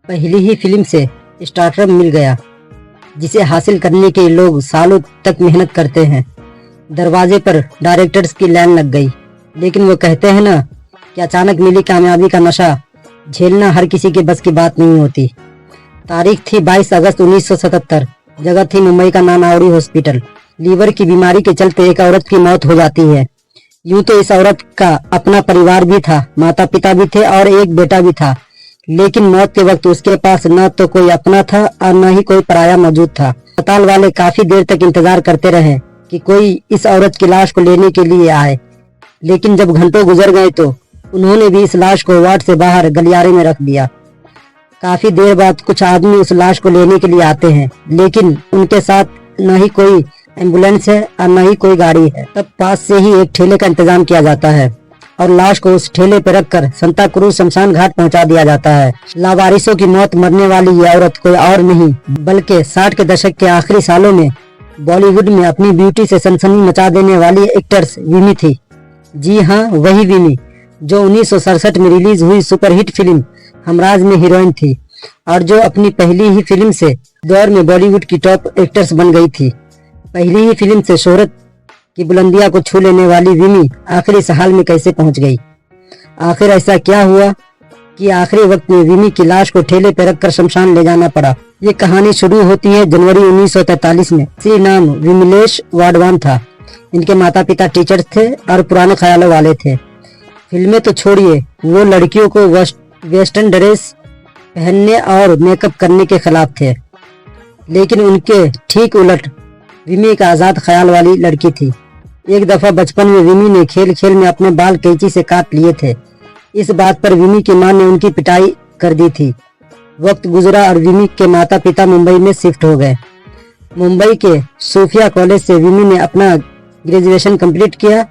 पहली ही फिल्म से स्टारडम मिल गया, जिसे हासिल करने के लोग सालों तक मेहनत करते हैं। दरवाजे पर डायरेक्टर्स की लाइन लग गई, लेकिन वो कहते हैं ना कि अचानक मिली कामयाबी का नशा झेलना हर किसी के बस की बात नहीं होती। तारीख थी 22 अगस्त 1977। जगह थी मुंबई का नानावड़ी हॉस्पिटल। लीवर की बीमारी के चलते एक औरत की मौत हो जाती है। यूं तो इस औरत का अपना परिवार भी था, माता पिता भी थे और एक बेटा भी था, लेकिन मौत के वक्त उसके पास न तो कोई अपना था और न ही कोई पराया मौजूद था। अस्पताल वाले काफी देर तक इंतजार करते रहे कि कोई इस औरत की लाश को लेने के लिए आए, लेकिन जब घंटों गुजर गए तो उन्होंने भी इस लाश को वार्ड से बाहर गलियारे में रख दिया। काफी देर बाद कुछ आदमी उस लाश को लेने के लिए आते हैं, लेकिन उनके साथ न ही कोई एम्बुलेंस है और न ही कोई गाड़ी है। तब पास से ही एक ठेले का इंतजाम किया जाता है और लाश को उस ठेले पर रखकर संता क्रूज शमशान घाट पहुंचा दिया जाता है। लावारिसों की मौत मरने वाली ये औरत कोई और नहीं बल्कि 60 के दशक के आखिरी सालों में बॉलीवुड में अपनी ब्यूटी से सनसनी मचा देने वाली एक्ट्रेस विमी थी। जी हाँ, वही विमी जो 1967 में रिलीज हुई सुपरहिट फिल्म हमराज में हीरोइन थी और जो अपनी पहली ही फिल्म से दौर में बॉलीवुड की टॉप एक्ट्रेस बन गई थी। पहली ही फिल्म से शोहरत की बुलंदियां को छू लेने वाली विमी आखिरी हाल में कैसे पहुंच गई? आखिर ऐसा क्या हुआ कि आखिरी वक्त में विमी की लाश को ठेले पर रखकर शमशान ले जाना पड़ा? ये कहानी शुरू होती है जनवरी 1943 में। श्री नाम विमलेश वाडवान था। इनके माता पिता टीचर्स थे और पुराने ख्यालों वाले थे। फिल्में तो छोड़िए, वो लड़कियों को वेस्टर्न ड्रेस पहनने और मेकअप करने के खिलाफ थे, लेकिन उनके ठीक उलट विमी एक आजाद ख्याल वाली लड़की थी। एक दफा बचपन में विमी ने खेल खेल में अपने बाल कैंची से काट लिए थे। इस बात पर विमी की मां ने उनकी पिटाई कर दी थी। वक्त गुजरा और विमी के माता पिता मुंबई में शिफ्ट हो गए। मुंबई के सूफिया कॉलेज से विमी ने अपना ग्रेजुएशन कंप्लीट किया।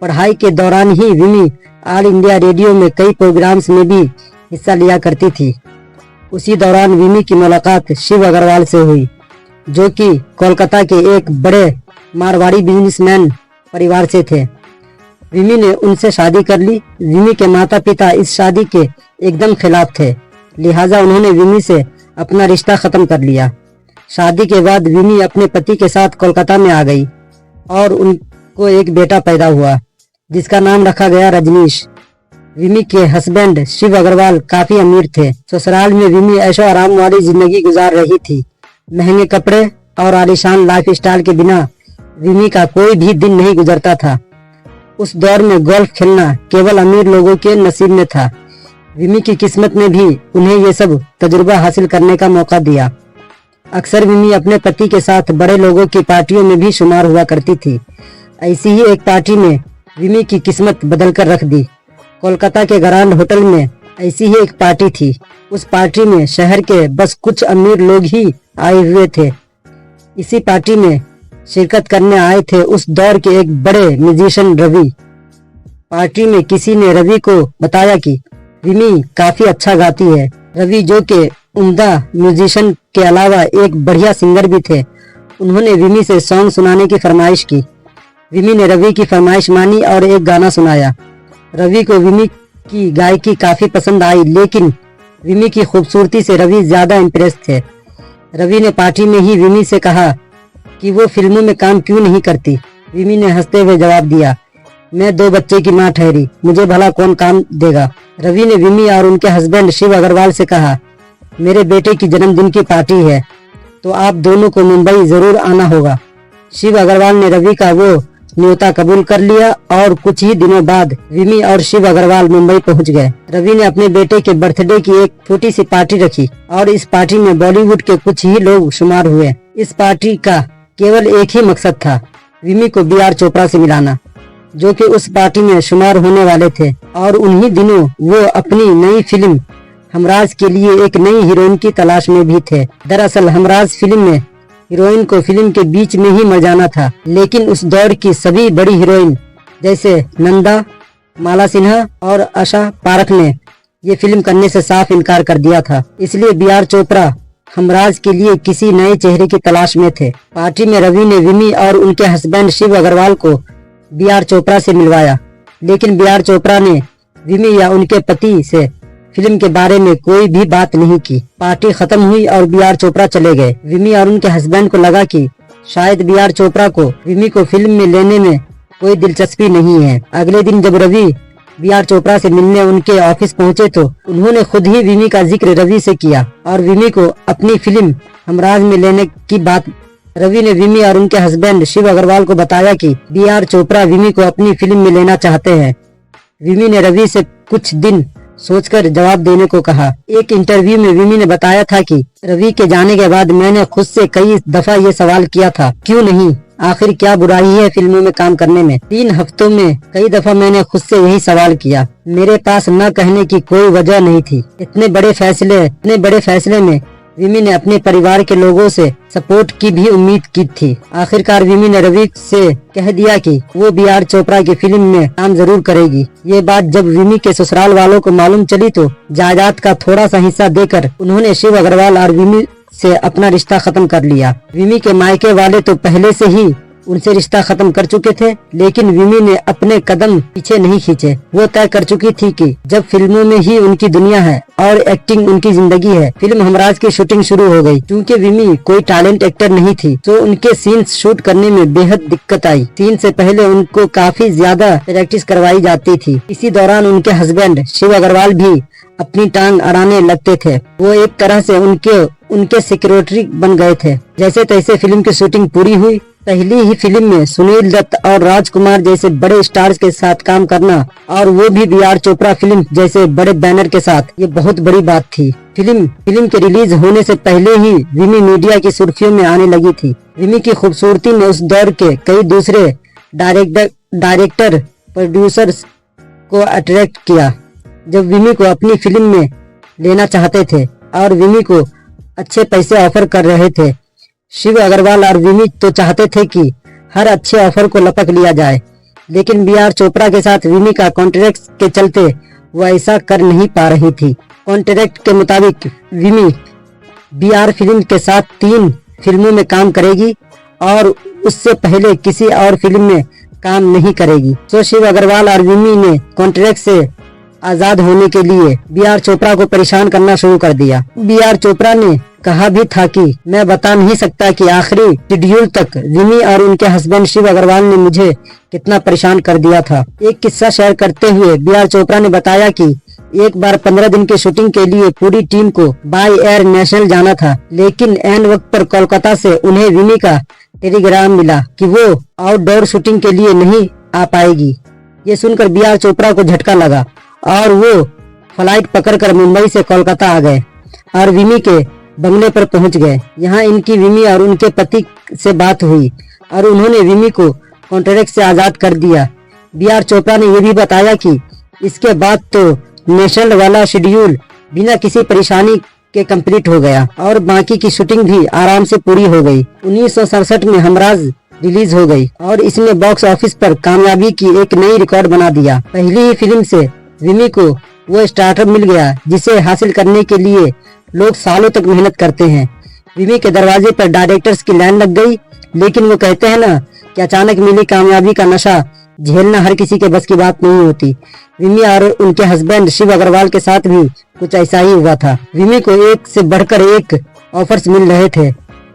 पढ़ाई के दौरान ही विमी ऑल इंडिया रेडियो में कई प्रोग्राम्स में भी हिस्सा लिया करती थी। उसी दौरान विमी की मुलाकात शिव अग्रवाल से हुई, जो कि कोलकाता के एक बड़े मारवाड़ी बिजनेसमैन परिवार से थे। विमी ने उनसे शादी कर ली। विमी के माता पिता इस शादी के एकदम खिलाफ थे, लिहाजा उन्होंने विमी से अपना रिश्ता खत्म कर लिया। शादी के बाद विमी अपने पति के साथ कोलकाता में आ गई और उनको एक बेटा पैदा हुआ, जिसका नाम रखा गया रजनीश। विमी के हस्बैंड शिव अग्रवाल काफी अमीर थे। ससुराल में विमी ऐशो आराम वाली जिंदगी गुजार रही थी। महंगे कपड़े और आलीशान लाइफ स्टाइल के बिना विमी का कोई भी दिन नहीं गुजरता था। उस दौर में गोल्फ खेलना केवल अमीर लोगों के नसीब में था। विमी की किस्मत ने भी उन्हें ये सब तजुर्बा हासिल करने का मौका दिया। अक्सर विमी अपने पति के साथ बड़े लोगों की पार्टियों में भी शुमार हुआ करती थी। ऐसी ही एक पार्टी में विमी की किस्मत बदल कर रख दी। कोलकाता के ग्रैंड होटल में ऐसी ही एक पार्टी थी। उस पार्टी में शहर के बस कुछ अमीर लोग ही आए हुए थे। इसी पार्टी में शिरकत करने आए थे उस दौर के एक बड़े म्यूजिशियन रवि। पार्टी में किसी ने रवि को बताया कि विमी काफी अच्छा गाती है। रवि, जो के उम्दा म्यूजिशियन के अलावा एक बढ़िया सिंगर भी थे, उन्होंने विमी से सॉन्ग सुनाने की फरमाइश की। विमी ने रवि की फरमाइश मानी और एक गाना सुनाया। रवि को विमी की गायकी काफी पसंद आई, लेकिन विमी की खूबसूरती से रवि ज्यादा इम्प्रेस थे। रवि ने पार्टी में ही विमी से कहा कि वो फिल्मों में काम क्यों नहीं करती। विमी ने हंसते हुए जवाब दिया, मैं 2 बच्चे की मां ठहरी, मुझे भला कौन काम देगा। रवि ने विमी और उनके हस्बैंड शिव अग्रवाल से कहा, मेरे बेटे की जन्मदिन की पार्टी है, तो आप दोनों को मुंबई जरूर आना होगा। शिव अग्रवाल ने रवि का वो न्योता कबूल कर लिया और कुछ ही दिनों बाद विमी और शिव अग्रवाल मुंबई पहुंच गए। रवि ने अपने बेटे के बर्थडे की एक छोटी सी पार्टी रखी और इस पार्टी में बॉलीवुड के कुछ ही लोग शुमार हुए। इस पार्टी का केवल एक ही मकसद था, विमी को बी.आर. चोपड़ा से मिलाना, जो कि उस पार्टी में शुमार होने वाले थे। और उन्हीं दिनों वो अपनी नई फिल्म हमराज के लिए एक नई हीरोइन की तलाश में भी थे। दरअसल हमराज फिल्म में हीरोइन को फिल्म के बीच में ही मर जाना था, लेकिन उस दौर की सभी बड़ी हीरोइन जैसे नंदा, माला सिन्हा और आशा पारख ने ये फिल्म करने से साफ इनकार कर दिया था। इसलिए बी.आर. चोपड़ा हमराज के लिए किसी नए चेहरे की तलाश में थे। पार्टी में रवि ने विमी और उनके हस्बैंड शिव अग्रवाल को बी.आर. चोपड़ा से मिलवाया, लेकिन बी.आर. चोपड़ा ने विमी या उनके पति से फिल्म के बारे में कोई भी बात नहीं की। पार्टी खत्म हुई और बी आर चोपड़ा चले गए। विमी और उनके हस्बैंड को लगा कि शायद बी आर चोपड़ा को विमी को फिल्म में लेने में कोई दिलचस्पी नहीं है। अगले दिन जब रवि बी आर चोपड़ा से मिलने उनके ऑफिस पहुंचे तो उन्होंने खुद ही विमी का जिक्र रवि से किया और विमी को अपनी फिल्म हमराज में लेने की बात। रवि ने विमी और उनके हस्बैंड शिव अग्रवाल को बताया कि बी आर चोपड़ा विमी को अपनी फिल्म में लेना चाहते हैं। विमी ने रवि से कुछ दिन सोचकर जवाब देने को कहा। एक इंटरव्यू में विमी ने बताया था कि रवि के जाने के बाद मैंने खुद से कई दफा ये सवाल किया था, क्यों नहीं, आखिर क्या बुराई है फिल्मों में काम करने में। 3 हफ्तों में कई दफा मैंने खुद से यही सवाल किया। मेरे पास न कहने की कोई वजह नहीं थी। इतने बड़े फैसले में विमी ने अपने परिवार के लोगों से सपोर्ट की भी उम्मीद की थी। आखिरकार विमी ने रवि से कह दिया कि वो बी आर चोपड़ा की फिल्म में काम जरूर करेगी। ये बात जब विमी के ससुराल वालों को मालूम चली तो जायदाद का थोड़ा सा हिस्सा देकर उन्होंने शिव अग्रवाल और विमी से अपना रिश्ता खत्म कर लिया। विमी के मायके वाले तो पहले से ही उनसे रिश्ता खत्म कर चुके थे, लेकिन विमी ने अपने कदम पीछे नहीं खींचे। वो तय कर चुकी थी कि जब फिल्मों में ही उनकी दुनिया है और एक्टिंग उनकी जिंदगी है। फिल्म हमराज की शूटिंग शुरू हो गई। क्योंकि विमी कोई टैलेंट एक्टर नहीं थी तो उनके सीन्स शूट करने में बेहद दिक्कत आई। सीन से पहले उनको काफी ज्यादा प्रैक्टिस करवाई जाती थी। इसी दौरान उनके हस्बैंड शिव अग्रवाल भी अपनी टांग अड़ाने लगते थे। वो एक तरह से उनके सिक्योरिटी बन गए थे। जैसे तैसे फिल्म की शूटिंग पूरी हुई। पहली ही फिल्म में सुनील दत्त और राजकुमार जैसे बड़े स्टार्स के साथ काम करना और वो भी बी आर चोपड़ा फिल्म जैसे बड़े बैनर के साथ, ये बहुत बड़ी बात थी। फिल्म के रिलीज होने से पहले ही विमी मीडिया की सुर्खियों में आने लगी थी। विमी की खूबसूरती ने उस दौर के कई दूसरे डायरेक्टर प्रोड्यूसर्स को अट्रैक्ट किया जब विमी को अपनी फिल्म में लेना चाहते थे और विमी को अच्छे पैसे ऑफर कर रहे थे। शिव अग्रवाल और विमी तो चाहते थे कि हर अच्छे ऑफर को लपक लिया जाए, लेकिन बी आर चोपड़ा के साथ विमी का कॉन्ट्रैक्ट के चलते वो ऐसा कर नहीं पा रही थी। कॉन्ट्रैक्ट के मुताबिक विमी बी आर फिल्म के साथ 3 फिल्मों में काम करेगी और उससे पहले किसी और फिल्म में काम नहीं करेगी। तो शिव अग्रवाल और विमी ने कॉन्ट्रैक्ट से आजाद होने के लिए बी आर चोपड़ा को परेशान करना शुरू कर दिया। बी आर चोपड़ा ने कहा भी था कि मैं बता नहीं सकता कि आखिरी शेड्यूल तक विमी और उनके हस्बैंड शिव अग्रवाल ने मुझे कितना परेशान कर दिया था। एक किस्सा शेयर करते हुए बी आर चोपड़ा ने बताया कि एक बार 15 दिन की शूटिंग के लिए पूरी टीम को बाय एयर नेशनल जाना था, लेकिन एन वक्त पर कोलकाता से उन्हें विमी का टेलीग्राम मिला कि वो आउटडोर शूटिंग के लिए नहीं आ पाएगी। ये सुनकर बी आर चोपड़ा को झटका लगा और वो फ्लाइट पकड़कर मुंबई से कोलकाता आ गए और विमी के बंगले पर पहुंच गए। यहाँ इनकी विमी और उनके पति से बात हुई और उन्होंने विमी को कॉन्ट्रैक्ट से आजाद कर दिया। बी आर चोपड़ा ने यह भी बताया कि इसके बाद तो नेशनल वाला शेड्यूल बिना किसी परेशानी के कंप्लीट हो गया और बाकी की शूटिंग भी आराम से पूरी हो गई। 1967 में हमराज रिलीज हो गई और इसने बॉक्स ऑफिस पर कामयाबी की एक नई रिकॉर्ड बना दिया। पहली ही फिल्म से विमी को वो स्टार्टअप मिल गया जिसे हासिल करने के लिए लोग सालों तक मेहनत करते हैं। विमी के दरवाजे पर डायरेक्टर्स की लाइन लग गई, लेकिन वो कहते हैं ना कि अचानक मिली कामयाबी का नशा झेलना हर किसी के बस की बात नहीं होती। विमी और उनके हस्बैंड शिव अग्रवाल के साथ भी कुछ ऐसा ही हुआ था। विमी को एक से बढ़कर एक ऑफर्स मिल रहे थे।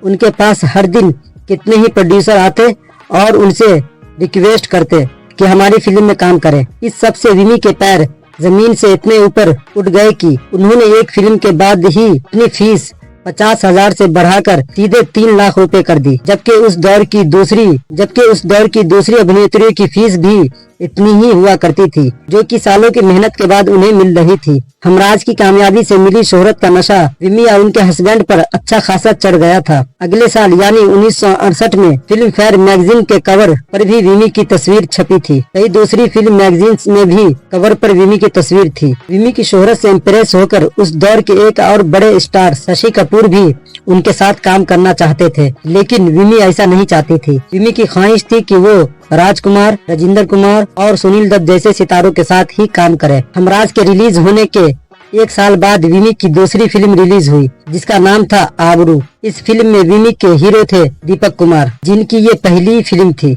उनके पास हर दिन कितने ही प्रोड्यूसर आते और उनसे रिक्वेस्ट करते कि हमारी फिल्म में काम करें। इस सब से विमी के पैर जमीन से इतने ऊपर उठ गए कि उन्होंने एक फिल्म के बाद ही अपनी फीस 50,000 से बढ़ाकर सीधे 3 लाख रुपए कर दी, जबकि उस दौर की दूसरी अभिनेत्रियों की फीस भी इतनी ही हुआ करती थी, जो कि सालों की मेहनत के बाद उन्हें मिल रही थी। हमराज की कामयाबी से मिली शोहरत का नशा विमी और उनके हस्बैंड पर अच्छा खासा चढ़ गया था। अगले साल यानी 1968 में फिल्म फेयर मैगजीन के कवर पर भी विमी की तस्वीर छपी थी। कई दूसरी फिल्म मैगजीन्स में भी कवर पर विमी की तस्वीर थी। विमी की शोहरत से इम्प्रेस होकर उस दौर के एक और बड़े स्टार शशि कपूर भी उनके साथ काम करना चाहते थे, लेकिन विमी ऐसा नहीं चाहती थी। विमी की ख्वाहिश थी कि वो राजकुमार, राजेंद्र कुमार और सुनील दत्त जैसे सितारों के साथ ही काम करे। हमराज के रिलीज होने के 1 साल बाद विमी की दूसरी फिल्म रिलीज हुई, जिसका नाम था आबरू। इस फिल्म में विमी के हीरो थे दीपक कुमार, जिनकी ये पहली फिल्म थी।